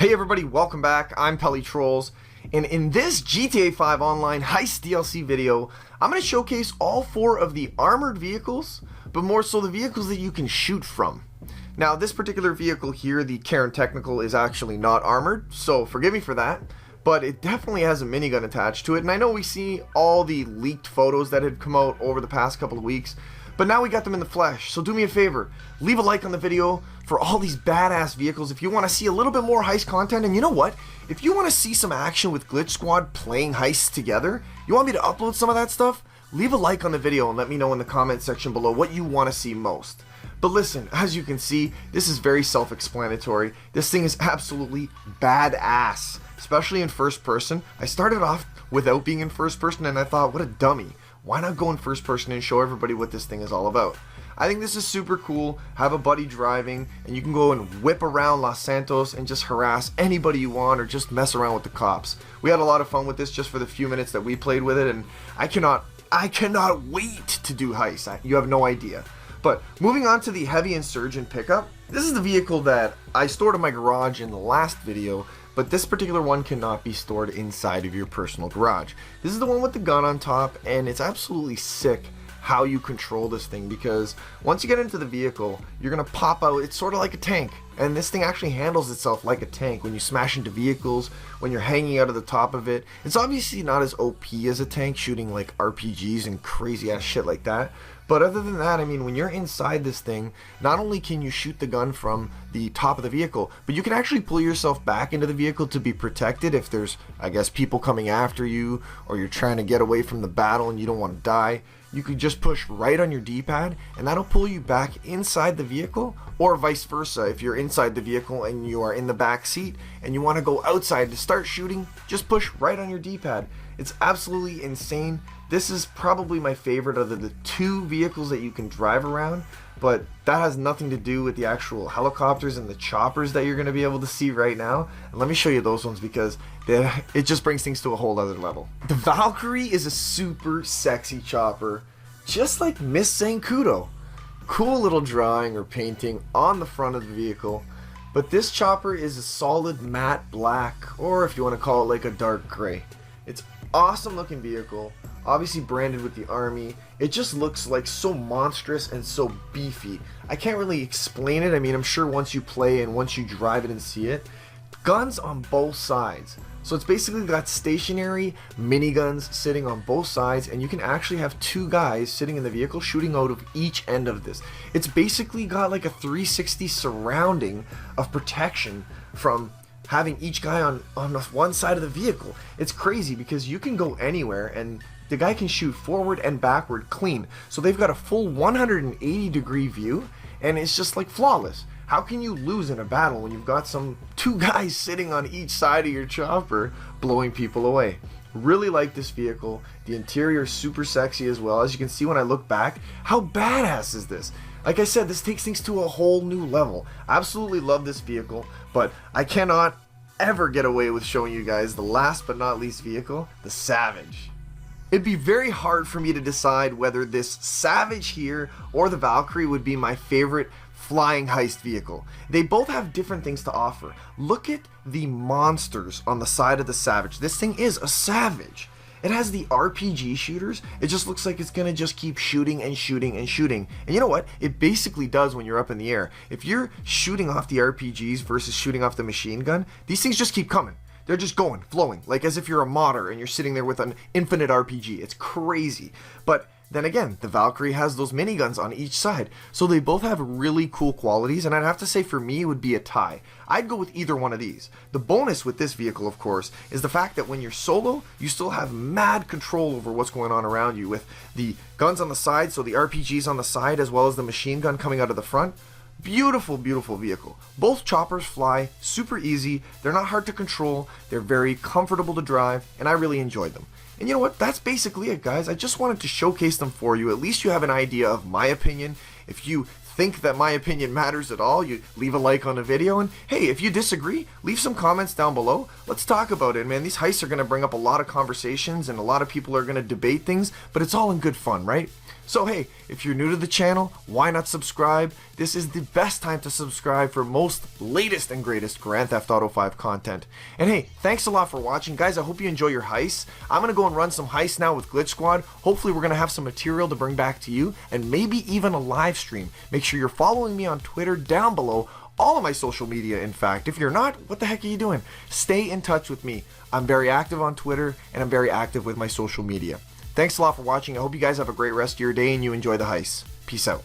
Hey everybody, welcome back. I'm PellyTrolls, and in this GTA 5 Online Heist DLC video, I'm going to showcase all 4 of the armored vehicles, but more so the vehicles that you can shoot from. Now, this particular vehicle here, the Karen Technical, is actually not armored, so forgive me for that, but it definitely has a minigun attached to it, and I know we see all the leaked photos that had come out over the past couple of weeks, but now we got them in the flesh. So do me a favor, leave a like on the video for all these badass vehicles if you want to see a little bit more heist content. And you know what? If you want to see some action with Glitch Squad playing heists together, you want me to upload some of that stuff? Leave a like on the video and let me know in the comment section below what you want to see most. But listen, as you can see, this is very self-explanatory. This thing is absolutely badass, especially in first person. I started off without being in first person and I thought, what a dummy. Why not go in first person and show everybody what this thing is all about? I think this is super cool. Have a buddy driving and you can go and whip around Los Santos and just harass anybody you want or just mess around with the cops. We had a lot of fun with this just for the few minutes that we played with it, and I cannot wait to do heists. You have no idea. But moving on to the Heavy Insurgent pickup, this is the vehicle that I stored in my garage in the last video, but this particular one cannot be stored inside of your personal garage. This is the one with the gun on top, and it's absolutely sick how you control this thing, because once you get into the vehicle, you're gonna pop out. It's sort of like a tank, and this thing actually handles itself like a tank when you smash into vehicles, when you're hanging out of the top of it. It's obviously not as OP as a tank shooting like RPGs and crazy ass shit like that, but other than that, I mean, when you're inside this thing, not only can you shoot the gun from the top of the vehicle, but you can actually pull yourself back into the vehicle to be protected if there's, I guess, people coming after you, or you're trying to get away from the battle and you don't want to die. You could just push right on your D-pad and that'll pull you back inside the vehicle, or vice versa. If you're inside the vehicle and you are in the back seat and you want to go outside to start shooting, just push right on your D-pad. It's absolutely insane. This is probably my favorite of the 2 vehicles that you can drive around, but that has nothing to do with the actual helicopters and the choppers that you're going to be able to see right now. And let me show you those ones because it just brings things to a whole other level. The Valkyrie is a super sexy chopper, just like Miss Zancudo. Cool little drawing or painting on the front of the vehicle, but this chopper is a solid matte black, or if you want to call it like a dark gray. It's awesome looking vehicle, obviously branded with the army. It just looks like so monstrous and so beefy. I can't really explain it. I mean, I'm sure once you play and once you drive it and see it. Guns on both sides. So it's basically got stationary miniguns sitting on both sides, and you can actually have 2 guys sitting in the vehicle shooting out of each end of this. It's basically got like a 360 surrounding of protection from having each guy on one side of the vehicle. It's crazy because you can go anywhere and the guy can shoot forward and backward clean. So they've got a full 180-degree view, and it's just like flawless. How can you lose in a battle when you've got 2 guys sitting on each side of your chopper blowing people away? Really like this vehicle. The interior is super sexy as well. As you can see when I look back, how badass is this? Like I said, this takes things to a whole new level. Absolutely love this vehicle, but I cannot ever get away with showing you guys the last but not least vehicle, the Savage. It'd be very hard for me to decide whether this Savage here or the Valkyrie would be my favorite flying heist vehicle. They both have different things to offer. Look at the monsters on the side of the Savage. This thing is a Savage. It has the RPG shooters. It just looks like it's gonna just keep shooting and shooting and shooting. And you know what? It basically does when you're up in the air. If you're shooting off the RPGs versus shooting off the machine gun, these things just keep coming. They're just going, flowing, like as if you're a modder and you're sitting there with an infinite RPG. It's crazy. But then again, the Valkyrie has those miniguns on each side, so they both have really cool qualities, and I'd have to say for me it would be a tie. I'd go with either one of these. The bonus with this vehicle, of course, is the fact that when you're solo, you still have mad control over what's going on around you with the guns on the side, so the RPGs on the side as well as the machine gun coming out of the front. Beautiful, beautiful vehicle. Both choppers fly super easy. They're not hard to control. They're very comfortable to drive, and I really enjoyed them. And you know what? That's basically it, guys. I just wanted to showcase them for you. At least you have an idea of my opinion. If you think that my opinion matters at all, you leave a like on the video. And hey, if you disagree, leave some comments down below. Let's talk about it, man. These heists are going to bring up a lot of conversations, and a lot of people are going to debate things, but it's all in good fun, right? So hey, if you're new to the channel, why not subscribe? this is the best time to subscribe for most latest and greatest Grand Theft Auto 5 content. And hey, thanks a lot for watching, guys. I hope you enjoy your heists. I'm gonna go and run some heists now with Glitch Squad. Hopefully we're gonna have some material to bring back to you, and maybe even a live stream. Make sure you're following me on Twitter down below. All of my social media, in fact. If you're not, what the heck are you doing? Stay in touch with me. I'm very active on Twitter, and I'm very active with my social media. Thanks a lot for watching. I hope you guys have a great rest of your day and you enjoy the heists. Peace out.